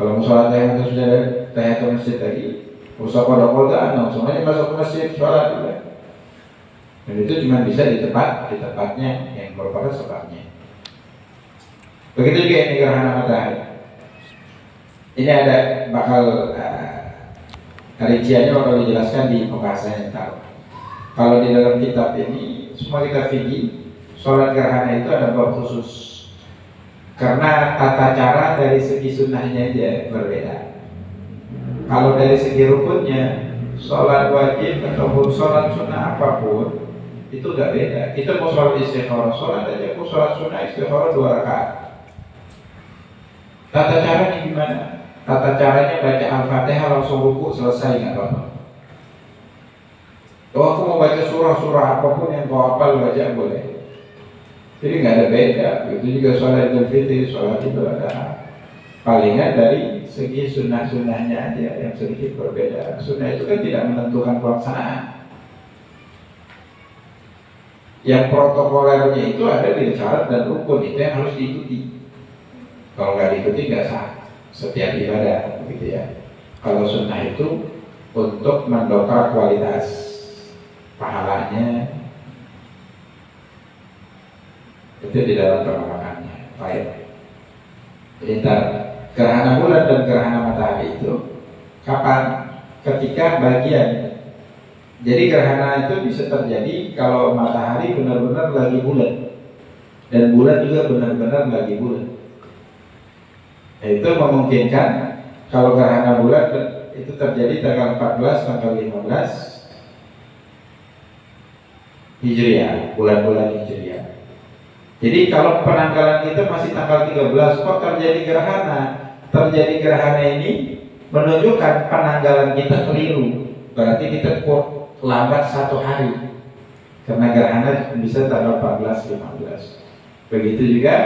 Kalau mau sholat tahiyatul masjid tadi, usah kodok-kodokan, semuanya masuk ke masjid sholat juga. Dan itu cuma bisa di tempatnya yang merupakan sebabnya. Begitu juga ini gerhana matahari. Ini ada bakal rinciannya bakal dijelaskan di pembahasan yang tahu. Kalau di dalam kitab ini, semua kitab fikih, sholat gerhana itu ada bab khusus. Karena tata cara dari segi sunnahnya aja berbeda. Kalau dari segi rukunnya, sholat wajib ataupun sholat sunnah apapun itu gak beda. Kita mau sholat istikharah, sholat aja mau sholat sunnah istikharah 2 rakaat. Tata caranya gimana? Tata caranya baca Al-Fatihah langsung ruku selesai nggak apa-apa. Kalau aku mau baca surah apapun yang kau hafal baca boleh. Jadi nggak ada beda. Itu juga sholat Idul Fitri, sholat itu ada palingan dari segi sunnah-sunnahnya aja yang sedikit berbeda. Sunnah itu kan tidak menentukan pelaksanaan. Yang protokolernya itu ada di syarat dan rukun, itu yang harus diikuti. Kalau nggak diikuti nggak sah setiap ibadah, begitu ya. Kalau sunnah itu untuk mendongkrak kualitas pahalanya, itu di dalam pemahamannya. Baik. Jadi gerhana bulan dan gerhana matahari itu kapan? Ketika bagian. Jadi gerhana itu bisa terjadi kalau matahari benar-benar lagi bulan dan bulan juga benar-benar lagi bulan. Itu memungkinkan kalau gerhana bulan itu terjadi tanggal 14, tanggal 15 Hijriah, bulan-bulan Hijriah. Jadi kalau penanggalan kita masih tanggal 13, kok terjadi gerhana? Terjadi gerhana ini menunjukkan penanggalan kita keliru. Berarti kita lambat 1 hari. Karena gerhana bisa tanggal 14, 15. Begitu juga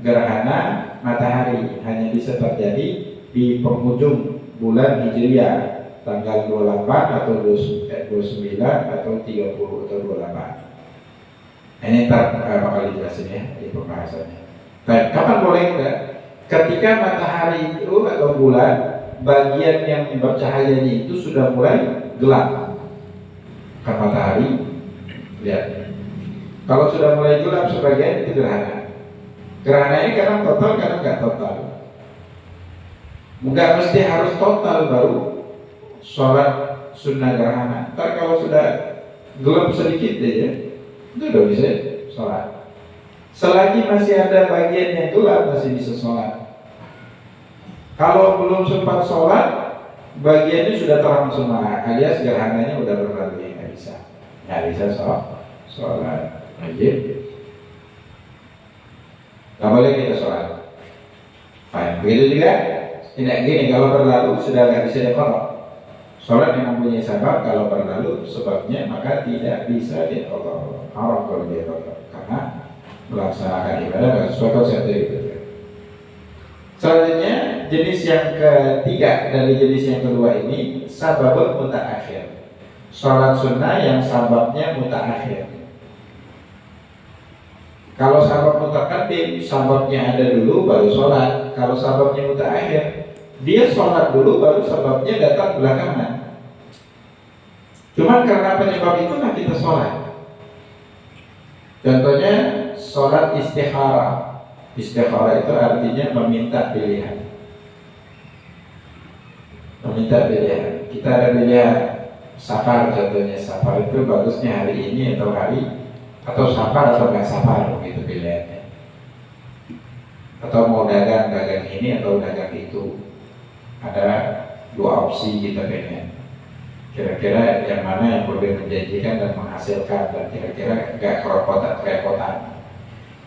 gerhana matahari hanya bisa terjadi di penghujung bulan Hijriah, tanggal 28 atau 29 atau 30 atau 28. Ini bakal dijelasin ya di pembahasannya. Baik, kapan boleh enggak? Ketika matahari itu atau bulan bagian yang bercahayanya itu sudah mulai gelap. Kan matahari, lihat. Kalau sudah mulai gelap sebagian itu gerhana. Gerhana ini kadang total, kadang nggak total. Nggak mesti harus total baru sholat sunnah gerhana. Ntar kalau sudah gelap sedikit aja, itu udah bisa sholat. Selagi masih ada bagian yang gelap masih bisa sholat. Kalau belum sempat sholat, bagiannya sudah terang semua, alias gerhananya udah berlalu, nggak bisa sholat. Wajib. Nggak boleh kita sholat. Baik, begitu juga. Tidak gini, kalau berlalu sudah nggak bisa diqadha. Sholat yang mempunyai sebab kalau berlalu sebabnya maka tidak bisa diqadha. Haram kalau diqadha karena melaksanakan ibadah nggak sesuai konsep itu. Selanjutnya jenis yang ketiga dari jenis yang kedua ini sababun mutaakhir. Sholat sunnah yang sababnya mutaakhir. Kalau sabab mutaqaddim, sababnya ada dulu baru sholat. Kalau sababnya mutaakhir, dia sholat dulu baru sababnya datang belakangan. Cuma karena penyebab itulah kita sholat. Contohnya sholat istikharah. Istikharah itu artinya meminta pilihan. Meminta pilihan. Kita ada pilihan safar, contohnya safar itu bagusnya hari ini atau atau safar atau nggak safar, begitu pilihannya. Atau mau dagang ini atau dagang itu. Ada 2 opsi kita pengen. Kira-kira yang mana yang lebih menjanjikan dan menghasilkan dan kira-kira nggak kerepotan.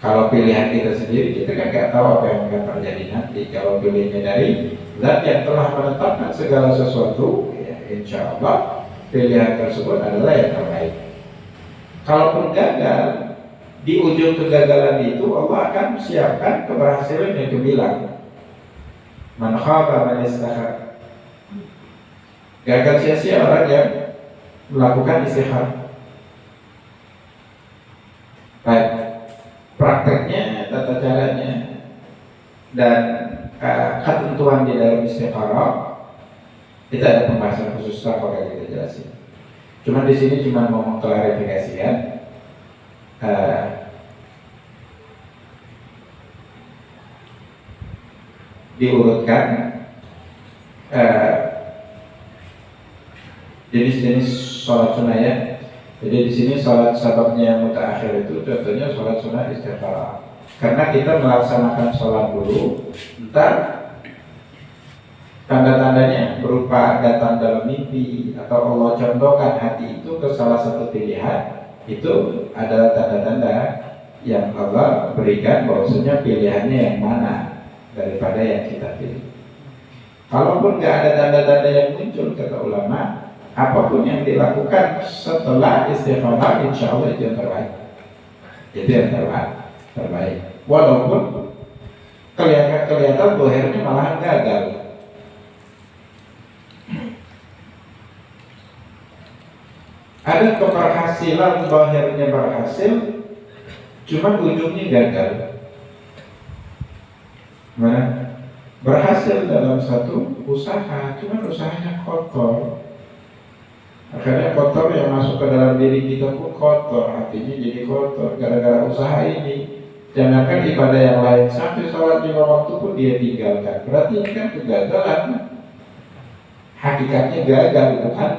Kalau pilihan kita sendiri, kita kan nggak tahu apa yang akan terjadi nanti. Kalau pilihannya dari zat yang telah menetapkan segala sesuatu, ya, insya Allah pilihan tersebut adalah yang terbaik. Kalaupun gagal, di ujung kegagalan itu Allah akan siapkan keberhasilan yang gemilang. Man khaba man istakhar. Gagal sia-sia orang yang melakukan istikharah. Baik, prakteknya, tata caranya, dan ketentuan di dalam istikharah itu ada pembahasan khusus kalau kita jelasin. Cuma di sini cuma mau mengklarifikasikan diurutkan jenis-jenis sholat sunnah ya. Jadi di sini sholat sababnya mutaakhir itu contohnya sholat sunnah istikharah. Karena kita melaksanakan sholat dulu, ntar tanda-tandanya berupa datang dalam mimpi atau Allah condongkan hati itu ke salah satu pilihan, itu adalah tanda-tanda yang Allah berikan bahwasanya pilihannya yang mana daripada yang kita pilih. Kalaupun nggak ada tanda-tanda yang muncul, kata ulama, apapun yang dilakukan setelah istikharah insya Allah itu yang terbaik. Itu yang terbaik. Walaupun kelihatan bohernya malahan gagal. Ada keberhasilan bohernya berhasil, cuma ujungnya gagal. Mana? Berhasil dalam satu usaha, cuma usahanya kotor. Akhirnya kotor yang masuk ke dalam diri kita pun kotor, hatinya jadi kotor gara-gara usaha ini. Jangankan ibadah yang lain, sampai sholat 5 waktu pun dia tinggalkan. Berarti ini kan kegagalan. Hakikatnya gagal, bukan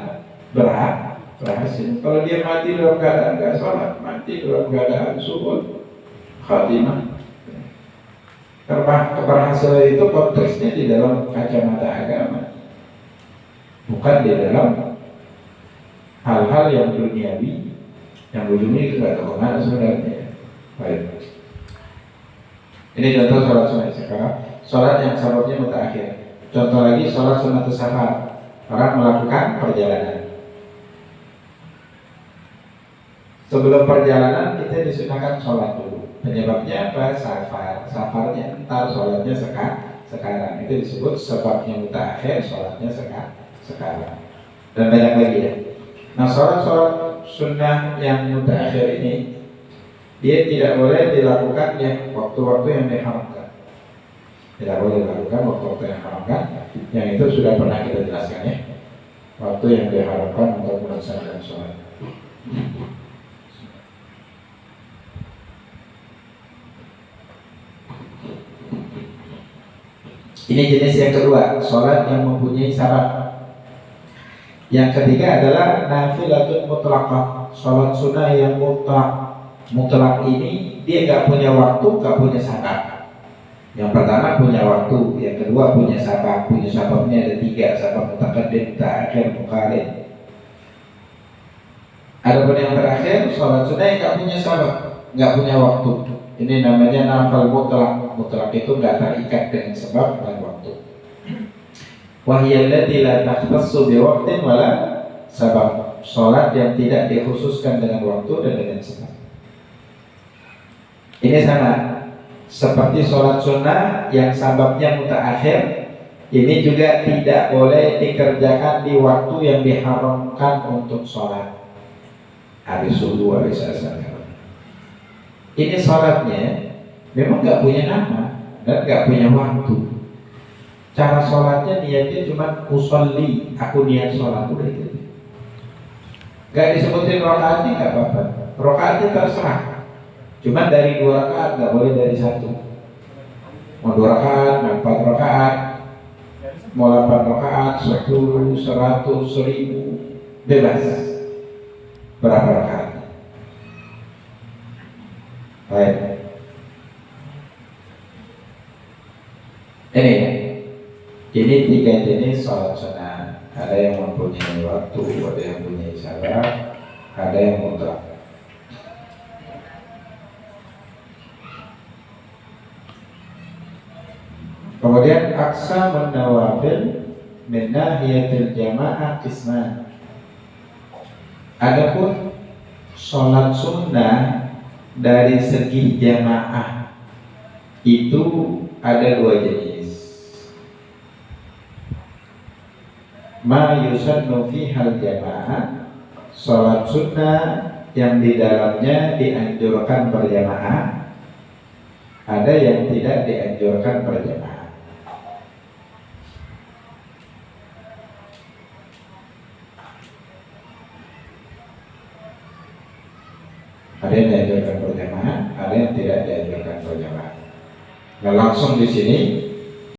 berhasil. Kalau dia mati dalam keadaan gak sholat, mati dalam keadaan subuh khatimah. Keberhasilan itu konteksnya di dalam kacamata agama, bukan di dalam hal-hal yang duniawi, yang ujungnya itu gak tahu mana sebenarnya. Baik. Ini contoh sholat sunnah istikharah, sholat yang sababnya mutaakhir. Contoh lagi sholat sunat safar, orang melakukan perjalanan. Sebelum perjalanan kita disunahkan sholat dulu. Penyebabnya apa? Safarnya entar, sholatnya sekarang. Itu disebut sebabnya mutaakhir, sholatnya sekarang. Dan banyak lagi ya. Nah, sholat sunnah yang mutaakhir ini dia tidak boleh dilakukan yang waktu-waktu yang diharamkan. Tidak boleh dilakukan waktu-waktu yang diharamkan. Yang itu sudah pernah kita jelaskan ya. Waktu yang diharamkan untuk melaksanakan sholat. Ini jenis yang kedua, sholat yang mempunyai syarat. Yang ketiga adalah nafilatun mutlaqah, sholat sunnah yang mutlak. Mutlak ini dia gak punya waktu, gak punya syarat. Yang pertama punya waktu, yang kedua punya sabab. Punya sababnya ada 3, sabab mutaqaddim, ta'akhir, muqarrin. Adapun yang terakhir, sholat sunnah yang gak punya sabab, gak punya waktu. Ini namanya nafal mutlak. Mutlak itu gak terikat dengan sebab dan waktu. Wahyallati la takhtassu biwaqtin wala sabab. Sholat yang tidak dikhususkan dengan waktu dan dengan sebab. Ini sama seperti sholat sunnah yang sababnya mutaakhir. Ini juga tidak boleh dikerjakan di waktu yang diharamkan untuk sholat. Habis subuh, habis asar. Ini sholatnya memang gak punya nama dan gak punya waktu. Cara sholatnya niatnya cuma usolli, aku niat sholat, udah itu. Gak disebutin rakaatnya gak apa-apa. Rakaatnya terserah. Cuma dari 2 rakaat, gak boleh dari 1. Mau 2 rakaat, 4 rakaat, mau 8 rakaat, 10, 100, 1000, bebas. Berapa rakaat? Baik. Ini 3 jenis sholat sunnah. Ada yang mempunyai waktu, ada yang mempunyai syarat, ada yang mutlak. Kemudian aqsamun nawafil min nahiyatil jamaah qisman. Adapun sholat sunnah dari segi jamaah itu ada 2 jenis. Ma yusannu fihal jamaah, sholat sunnah yang di dalamnya dianjurkan berjamaah. Ada yang tidak dianjurkan berjamaah. Ada yang dianjurkan berjamaah, ada yang tidak dianjurkan berjamaah. Nah, langsung di sini